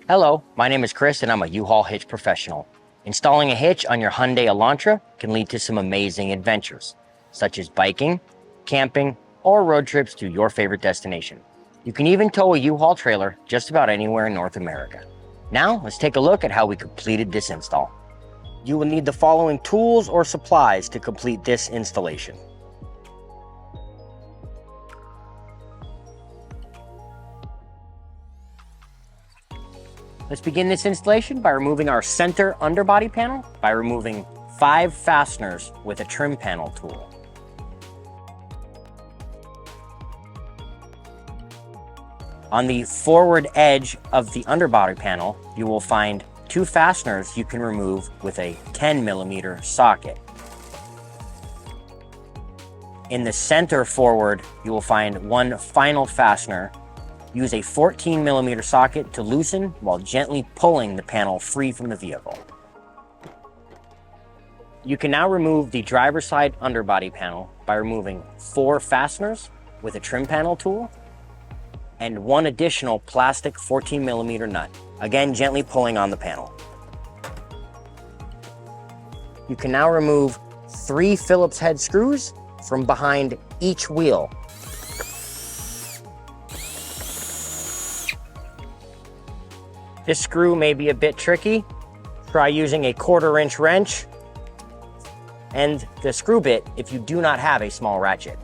Hello, my name is Chris and I'm a U-Haul hitch professional. Installing a hitch on your Hyundai Elantra can lead to some amazing adventures, such as biking, camping, or road trips to your favorite destination. You can even tow a U-Haul trailer just about anywhere in North America. Now, let's take a look at how we completed this install. You will need the following tools or supplies to complete this installation. Let's begin this installation by removing our center underbody panel by removing 5 fasteners with a trim panel tool. On the forward edge of the underbody panel, you will find 2 fasteners you can remove with a 10mm socket. In the center forward, you will find 1 final fastener. Use a 14mm socket to loosen while gently pulling the panel free from the vehicle. You can now remove the driver's side underbody panel by removing 4 fasteners with a trim panel tool and 1 additional plastic 14mm nut, again gently pulling on the panel. You can now remove 3 Phillips head screws from behind each wheel. This screw may be a bit tricky. Try using a 1/4 inch wrench and the screw bit if you do not have a small ratchet.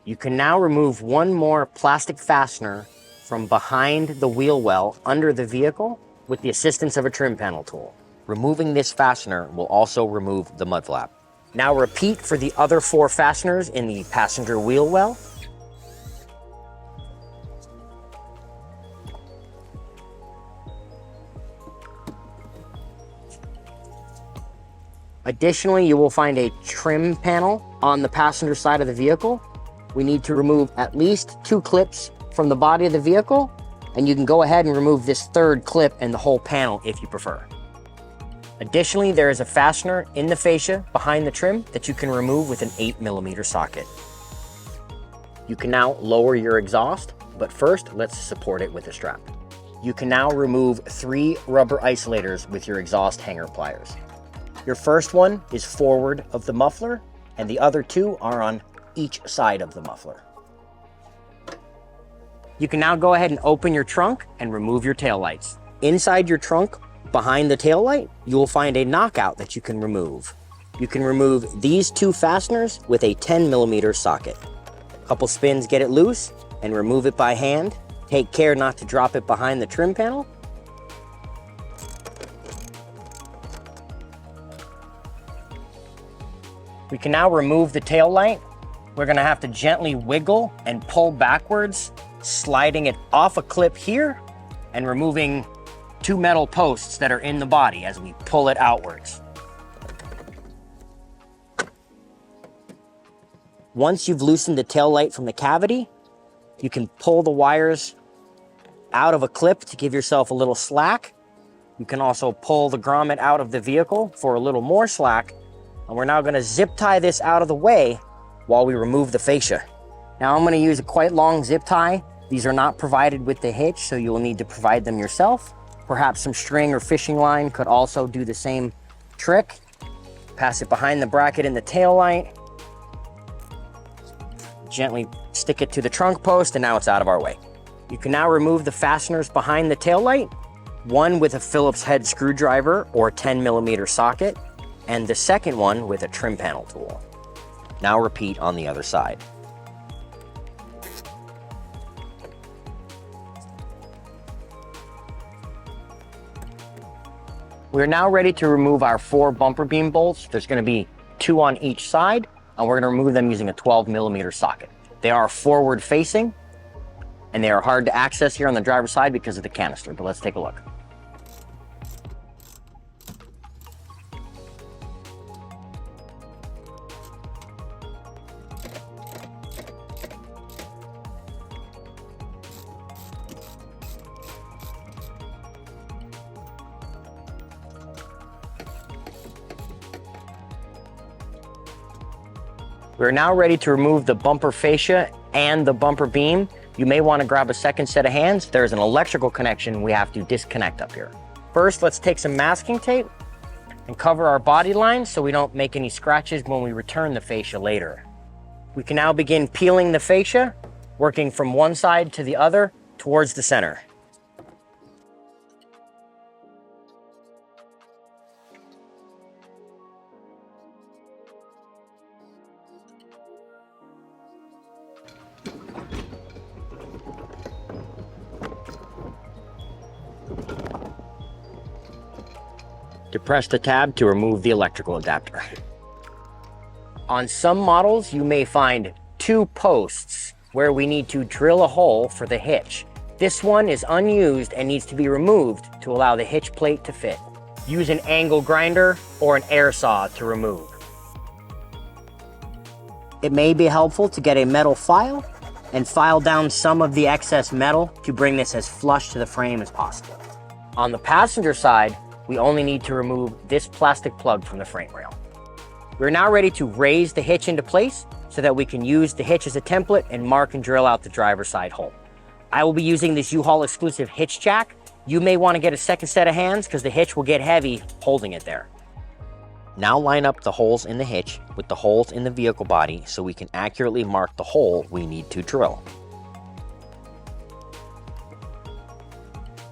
You can now remove 1 more plastic fastener from behind the wheel well under the vehicle with the assistance of a trim panel tool. Removing this fastener will also remove the mud flap. Now repeat for the other 4 fasteners in the passenger wheel well. Additionally, you will find a trim panel on the passenger side of the vehicle. We need to remove at least 2 clips from the body of the vehicle, and you can go ahead and remove this 3rd clip and the whole panel if you prefer. Additionally, there is a fastener in the fascia behind the trim that you can remove with an 8mm socket. You can now lower your exhaust, but first let's support it with a strap. You can now remove 3 rubber isolators with your exhaust hanger pliers. Your first one is forward of the muffler, and the other 2 are on each side of the muffler. You can now go ahead and open your trunk and remove your taillights. Inside your trunk, behind the taillight, you will find a knockout that you can remove. You can remove these 2 fasteners with a 10mm socket. Couple spins get it loose and remove it by hand. Take care not to drop it behind the trim panel. We can now remove the taillight. We're gonna have to gently wiggle and pull backwards, sliding it off a clip here and removing 2 metal posts that are in the body as we pull it outwards. Once you've loosened the taillight from the cavity, you can pull the wires out of a clip to give yourself a little slack. You can also pull the grommet out of the vehicle for a little more slack. And we're now gonna zip tie this out of the way while we remove the fascia. Now I'm gonna use a quite long zip tie. These are not provided with the hitch, so you will need to provide them yourself. Perhaps some string or fishing line could also do the same trick. Pass it behind the bracket in the tail light. Gently stick it to the trunk post, and now it's out of our way. You can now remove the fasteners behind the tail light, one with a Phillips head screwdriver or 10mm socket, and the second one with a trim panel tool. Now repeat on the other side. We're now ready to remove our 4 bumper beam bolts. There's gonna be 2 on each side, and we're gonna remove them using a 12mm socket. They are forward facing, and they are hard to access here on the driver's side because of the canister, but let's take a look. We're now ready to remove the bumper fascia and the bumper beam. You may want to grab a second set of hands. There's an electrical connection we have to disconnect up here. First, let's take some masking tape and cover our body lines so we don't make any scratches when we return the fascia later. We can now begin peeling the fascia, working from one side to the other towards the center. Depress the tab to remove the electrical adapter. On some models, you may find two posts where we need to drill a hole for the hitch. This one is unused and needs to be removed to allow the hitch plate to fit. Use an angle grinder or an air saw to remove. It may be helpful to get a metal file and file down some of the excess metal to bring this as flush to the frame as possible. On the passenger side, we only need to remove this plastic plug from the frame rail. We're now ready to raise the hitch into place so that we can use the hitch as a template and mark and drill out the driver's side hole. I will be using this U-Haul exclusive hitch jack. You may want to get a second set of hands because the hitch will get heavy holding it there. Now line up the holes in the hitch with the holes in the vehicle body so we can accurately mark the hole we need to drill.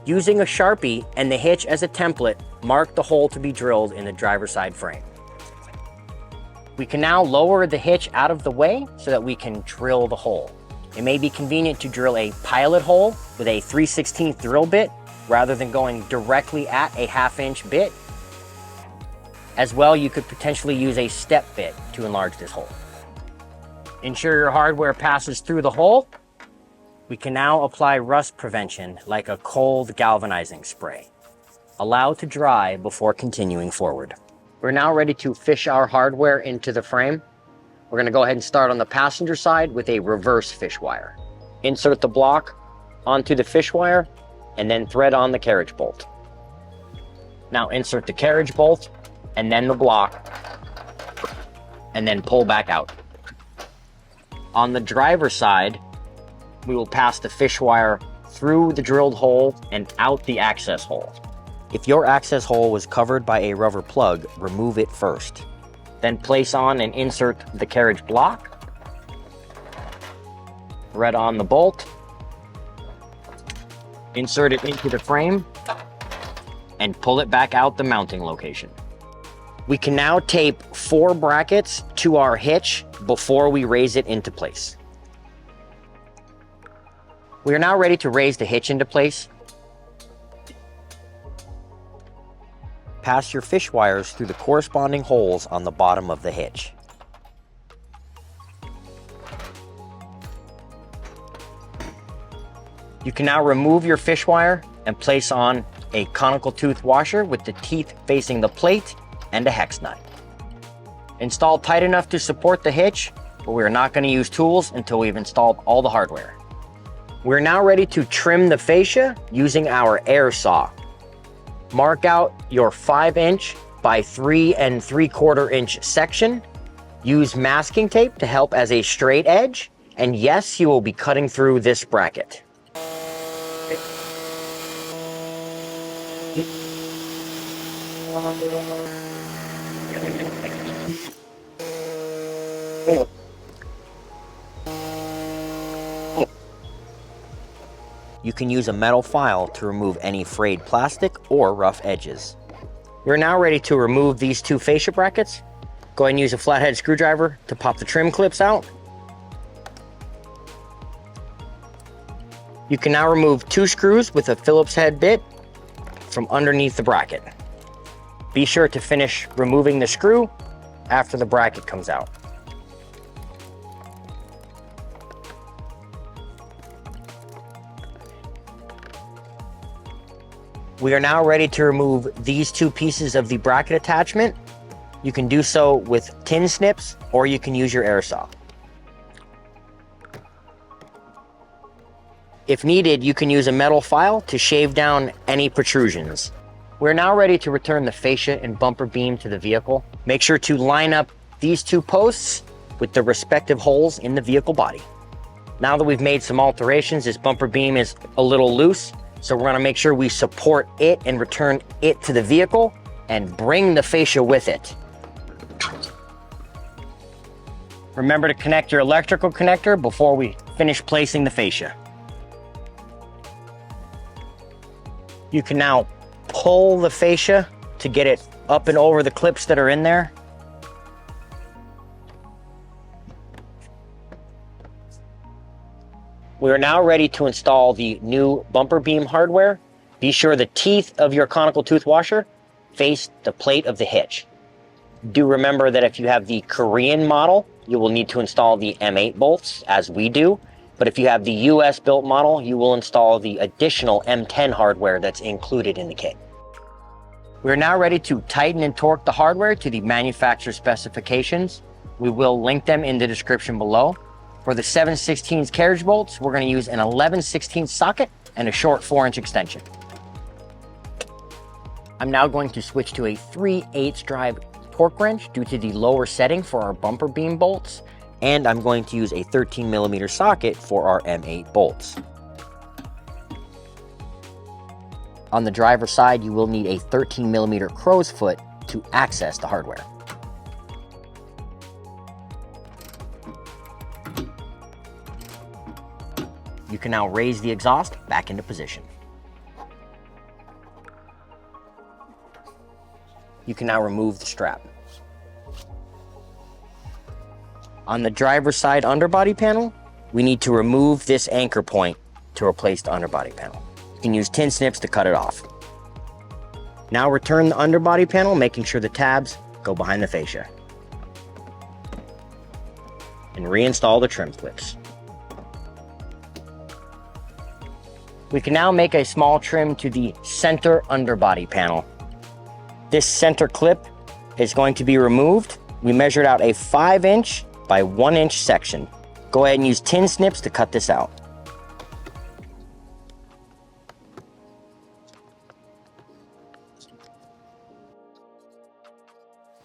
Using a Sharpie and the hitch as a template, mark the hole to be drilled in the driver's side frame. We can now lower the hitch out of the way so that we can drill the hole. It may be convenient to drill a pilot hole with a 3/16 drill bit rather than going directly at a 1/2 inch bit. As well, you could potentially use a step bit to enlarge this hole. Ensure your hardware passes through the hole. We can now apply rust prevention like a cold galvanizing spray. Allow to dry before continuing forward. We're now ready to fish our hardware into the frame. We're going to go ahead and start on the passenger side with a reverse fish wire. Insert the block onto the fish wire and then thread on the carriage bolt. Now insert the carriage bolt and then the block and then pull back out. On the driver's side, we will pass the fish wire through the drilled hole and out the access hole. If your access hole was covered by a rubber plug, remove it first. Then place on and insert the carriage block. Thread on the bolt. Insert it into the frame and pull it back out the mounting location. We can now tape 4 brackets to our hitch before we raise it into place. We are now ready to raise the hitch into place. Pass your fish wires through the corresponding holes on the bottom of the hitch. You can now remove your fish wire and place on a conical tooth washer with the teeth facing the plate and a hex nut. Install tight enough to support the hitch, but we are not going to use tools until we've installed all the hardware. We're now ready to trim the fascia using our air saw. Mark out your 5" by 3 3/4 inch section. Use masking tape to help as a straight edge. And yes, you will be cutting through this bracket. You can use a metal file to remove any frayed plastic or rough edges. We're now ready to remove these 2 fascia brackets. Go ahead and use a flathead screwdriver to pop the trim clips out. You can now remove 2 screws with a Phillips head bit from underneath the bracket. Be sure to finish removing the screw after the bracket comes out. We are now ready to remove these 2 pieces of the bracket attachment. You can do so with tin snips or you can use your air saw. If needed, you can use a metal file to shave down any protrusions. We're now ready to return the fascia and bumper beam to the vehicle. Make sure to line up these 2 posts with the respective holes in the vehicle body. Now that we've made some alterations, this bumper beam is a little loose, so we're gonna make sure we support it and return it to the vehicle and bring the fascia with it. Remember to connect your electrical connector before we finish placing the fascia. You can now pull the fascia to get it up and over the clips that are in there. We are now ready to install the new bumper beam hardware. Be sure the teeth of your conical tooth washer face the plate of the hitch. Do remember that if you have the Korean model, you will need to install the M8 bolts, as we do. But if you have the US built model, you will install the additional M10 hardware that's included in the kit. We are now ready to tighten and torque the hardware to the manufacturer specifications. We will link them in the description below. For the 7/16 carriage bolts, we're going to use an 11/16 socket and a short 4-inch extension. I'm now going to switch to a 3/8 drive torque wrench due to the lower setting for our bumper beam bolts, and I'm going to use a 13mm socket for our M8 bolts. On the driver's side, you will need a 13mm crow's foot to access the hardware. You can now raise the exhaust back into position. You can now remove the strap. On the driver's side underbody panel, we need to remove this anchor point to replace the underbody panel. You can use tin snips to cut it off. Now return the underbody panel, making sure the tabs go behind the fascia. And reinstall the trim clips. We can now make a small trim to the center underbody panel. This center clip is going to be removed. We measured out a 5-inch by 1-inch section. Go ahead and use tin snips to cut this out.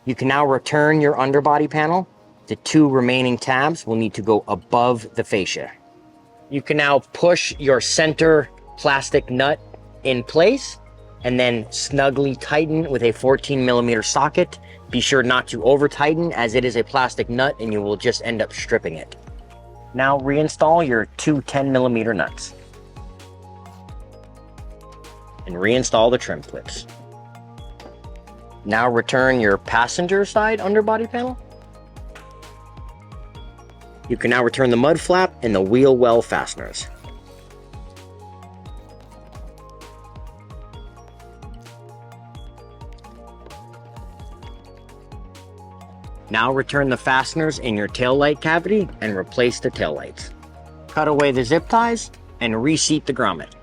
You can now return your underbody panel. The 2 remaining tabs will need to go above the fascia. You can now push your center plastic nut in place and then snugly tighten with a 14mm socket. Be sure not to over tighten, as it is a plastic nut and you will just end up stripping it. Now reinstall your 2 10mm nuts and reinstall the trim clips. Now return your passenger side underbody panel. You can now return the mud flap and the wheel well fasteners. Now return the fasteners in your taillight cavity and replace the taillights. Cut away the zip ties and reseat the grommet.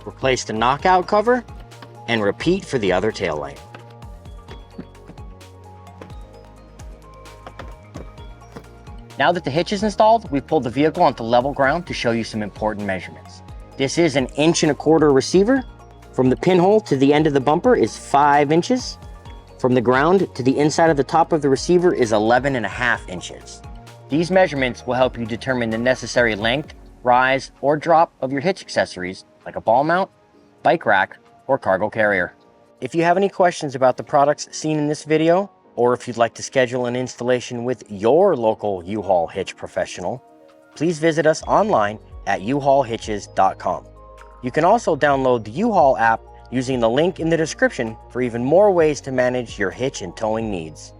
Replace the knockout cover and repeat for the other taillight. Now that the hitch is installed, we've pulled the vehicle onto level ground to show you some important measurements. This is an 1.25 inch receiver. From the pinhole to the end of the bumper is 5 inches. From the ground to the inside of the top of the receiver is 11.5 inches. These measurements will help you determine the necessary length, rise, or drop of your hitch accessories, like a ball mount, bike rack, or cargo carrier. If you have any questions about the products seen in this video, or if you'd like to schedule an installation with your local U-Haul hitch professional, please visit us online at uhaulhitches.com. You can also download the U-Haul app using the link in the description for even more ways to manage your hitch and towing needs.